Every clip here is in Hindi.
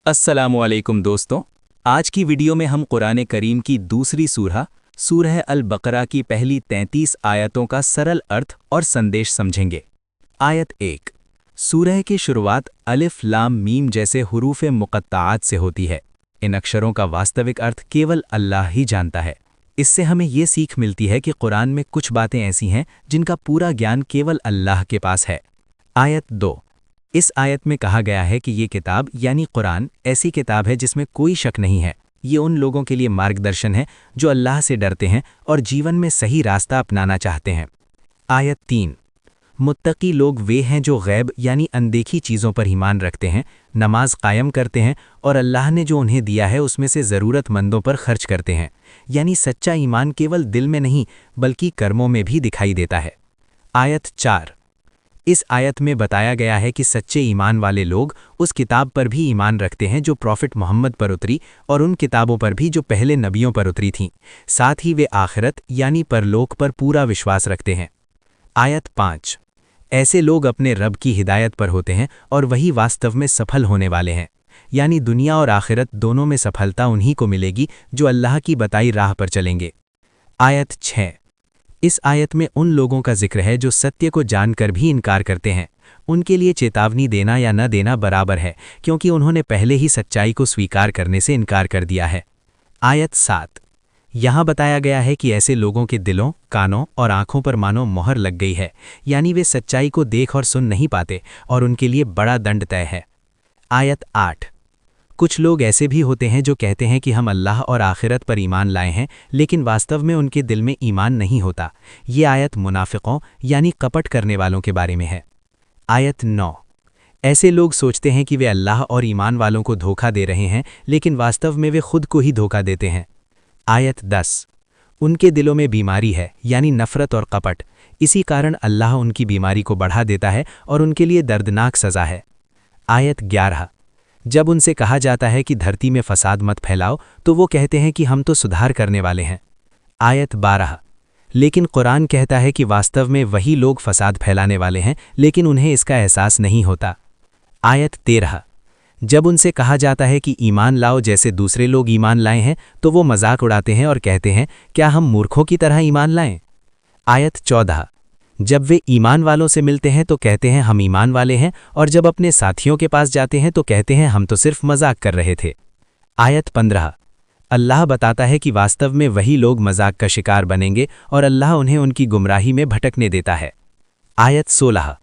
अस्सलामुअलैकुम दोस्तों। आज की वीडियो में हम कुरान करीम की दूसरी सूरह अल बकरा की पहली 33 आयतों का सरल अर्थ और संदेश समझेंगे। आयत 1। सूरह की शुरुआत अलिफ लाम मीम जैसे हुरूफ मुक़त्ताआत से होती है। इन अक्षरों का वास्तविक अर्थ केवल अल्लाह ही जानता है। इससे हमें ये सीख मिलती है कि कुरान में कुछ बातें ऐसी हैं जिनका पूरा ज्ञान केवल अल्लाह के पास है। आयत 2। इस आयत में कहा गया है कि ये किताब यानी कुरान ऐसी किताब है जिसमें कोई शक नहीं है। ये उन लोगों के लिए मार्गदर्शन है जो अल्लाह से डरते हैं और जीवन में सही रास्ता अपनाना चाहते हैं। आयत 3। मुत्तकी लोग वे हैं जो गैब यानी अनदेखी चीज़ों पर ईमान रखते हैं, नमाज कायम करते हैं और अल्लाह ने जो उन्हें दिया है उसमें से ज़रूरतमंदों पर खर्च करते हैं। यानी सच्चा ईमान केवल दिल में नहीं बल्कि कर्मों में भी दिखाई देता है। आयत 4। इस आयत में बताया गया है कि सच्चे ईमान वाले लोग उस किताब पर भी ईमान रखते हैं जो प्रॉफिट मोहम्मद पर उतरी और उन किताबों पर भी जो पहले नबियों पर उतरी थीं। साथ ही वे आखिरत यानी परलोक पर पूरा विश्वास रखते हैं। आयत 5। ऐसे लोग अपने रब की हिदायत पर होते हैं और वही वास्तव में सफल होने वाले हैं। यानी दुनिया और आखिरत दोनों में सफलता उन्हीं को मिलेगी जो अल्लाह की बताई राह पर चलेंगे। आयत 6। इस आयत में उन लोगों का जिक्र है जो सत्य को जानकर भी इनकार करते हैं। उनके लिए चेतावनी देना या न देना बराबर है, क्योंकि उन्होंने पहले ही सच्चाई को स्वीकार करने से इनकार कर दिया है। आयत 7। यहाँ बताया गया है कि ऐसे लोगों के दिलों, कानों और आंखों पर मानो मोहर लग गई है, यानी वे सच्चाई को देख और सुन नहीं पाते और उनके लिए बड़ा दंड तय है। आयत 8। कुछ लोग ऐसे भी होते हैं जो कहते हैं कि हम अल्लाह और आखिरत पर ईमान लाए हैं, लेकिन वास्तव में उनके दिल में ईमान नहीं होता। ये आयत मुनाफिकों यानी कपट करने वालों के बारे में है। आयत 9। ऐसे लोग सोचते हैं कि वे अल्लाह और ईमान वालों को धोखा दे रहे हैं, लेकिन वास्तव में वे खुद को ही धोखा देते हैं। आयत 10। उनके दिलों में बीमारी है यानी नफ़रत और कपट, इसी कारण अल्लाह उनकी बीमारी को बढ़ा देता है और उनके लिए दर्दनाक सज़ा है। आयत 11। जब उनसे कहा जाता है कि धरती में फसाद मत फैलाओ तो वो कहते हैं कि हम तो सुधार करने वाले हैं। आयत 12। लेकिन कुरान कहता है कि वास्तव में वही लोग फसाद फैलाने वाले हैं, लेकिन उन्हें इसका एहसास नहीं होता। आयत 13। जब उनसे कहा जाता है कि ईमान लाओ जैसे दूसरे लोग ईमान लाए हैं तो वो मजाक उड़ाते हैं और कहते हैं क्या हम मूर्खों की तरह ईमान लाएं। आयत 14। जब वे ईमान वालों से मिलते हैं तो कहते हैं हम ईमान वाले हैं, और जब अपने साथियों के पास जाते हैं तो कहते हैं हम तो सिर्फ मजाक कर रहे थे। आयत 15। अल्लाह बताता है कि वास्तव में वही लोग मजाक का शिकार बनेंगे और अल्लाह उन्हें उनकी गुमराही में भटकने देता है। आयत 16।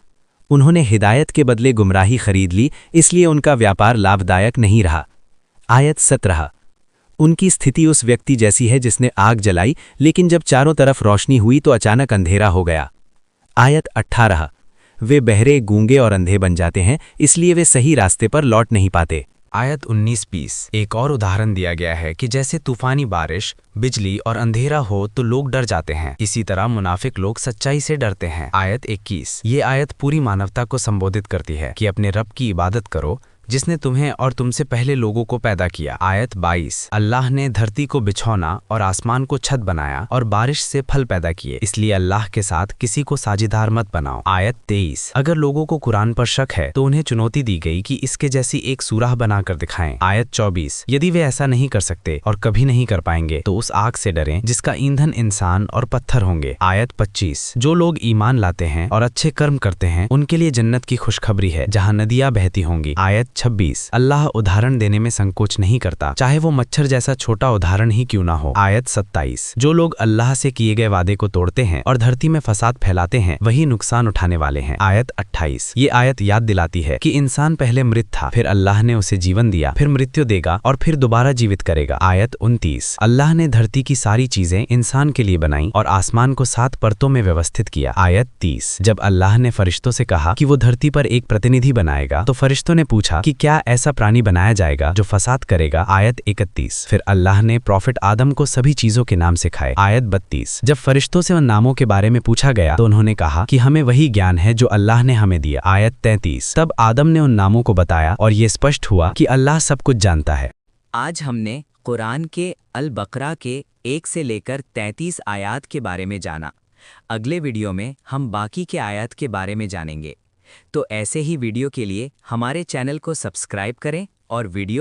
उन्होंने हिदायत के बदले गुमराही खरीद ली, इसलिए उनका व्यापार लाभदायक नहीं रहा। आयत 17। उनकी स्थिति उस व्यक्ति जैसी है जिसने आग जलाई, लेकिन जब चारों तरफ रोशनी हुई तो अचानक अंधेरा हो गया। आयत 18। वे बहरे, गूंगे और अंधे बन जाते हैं, इसलिए वे सही रास्ते पर लौट नहीं पाते। आयत 19-20 एक और उदाहरण दिया गया है कि जैसे तूफानी बारिश, बिजली और अंधेरा हो तो लोग डर जाते हैं, इसी तरह मुनाफिक लोग सच्चाई से डरते हैं। आयत 21 ये आयत पूरी मानवता को संबोधित करती है कि अपने रब की इबादत करो जिसने तुम्हें और तुमसे पहले लोगों को पैदा किया। आयत 22 अल्लाह ने धरती को बिछौना और आसमान को छत बनाया और बारिश से फल पैदा किए, इसलिए अल्लाह के साथ किसी को साझेदार मत बनाओ। आयत 23 अगर लोगों को कुरान पर शक है तो उन्हें चुनौती दी गई कि इसके जैसी एक सूरह बनाकर दिखाएं। आयत 24 यदि वे ऐसा नहीं कर सकते और कभी नहीं कर पाएंगे तो उस आग से डरें जिसका ईंधन इंसान और पत्थर होंगे। आयत 25 जो लोग ईमान लाते हैं और अच्छे कर्म करते हैं उनके लिए जन्नत की खुशखबरी है जहाँ नदियाँ बहती होंगी। आयत 26 अल्लाह उदाहरण देने में संकोच नहीं करता, चाहे वो मच्छर जैसा छोटा उदाहरण ही क्यों ना हो। आयत 27 जो लोग अल्लाह से किए गए वादे को तोड़ते हैं और धरती में फसाद फैलाते हैं वही नुकसान उठाने वाले हैं। आयत 28 ये आयत याद दिलाती है कि इंसान पहले मृत था, फिर अल्लाह ने उसे जीवन दिया, फिर मृत्यु देगा और फिर दोबारा जीवित करेगा। आयत 29 अल्लाह ने धरती की सारी चीजें इंसान के लिए बनाई और आसमान को 7 परतों में व्यवस्थित किया। आयत 30 जब अल्लाह ने फरिश्तों से कहा कि वो धरती पर एक प्रतिनिधि बनाएगा तो फरिश्तों ने पूछा कि क्या ऐसा प्राणी बनाया जाएगा जो फसाद करेगा। आयत 31 फिर अल्लाह ने प्रॉफिट आदम को सभी चीजों के नाम सिखाए। आयत 32 जब फरिश्तों से उन नामों के बारे में पूछा गया तो उन्होंने कहा कि हमें वही ज्ञान है जो अल्लाह ने हमें दिया। आयत 33 तब आदम ने उन नामों को बताया और ये स्पष्ट हुआ कि अल्लाह सब कुछ जानता है। आज हमने कुरान के अल बकरा के 1 से लेकर 33 आयत के बारे में जाना। अगले वीडियो में हम बाकी के आयत के बारे में जानेंगे। तो ऐसे ही वीडियो के लिए हमारे चैनल को सब्सक्राइब करें और वीडियो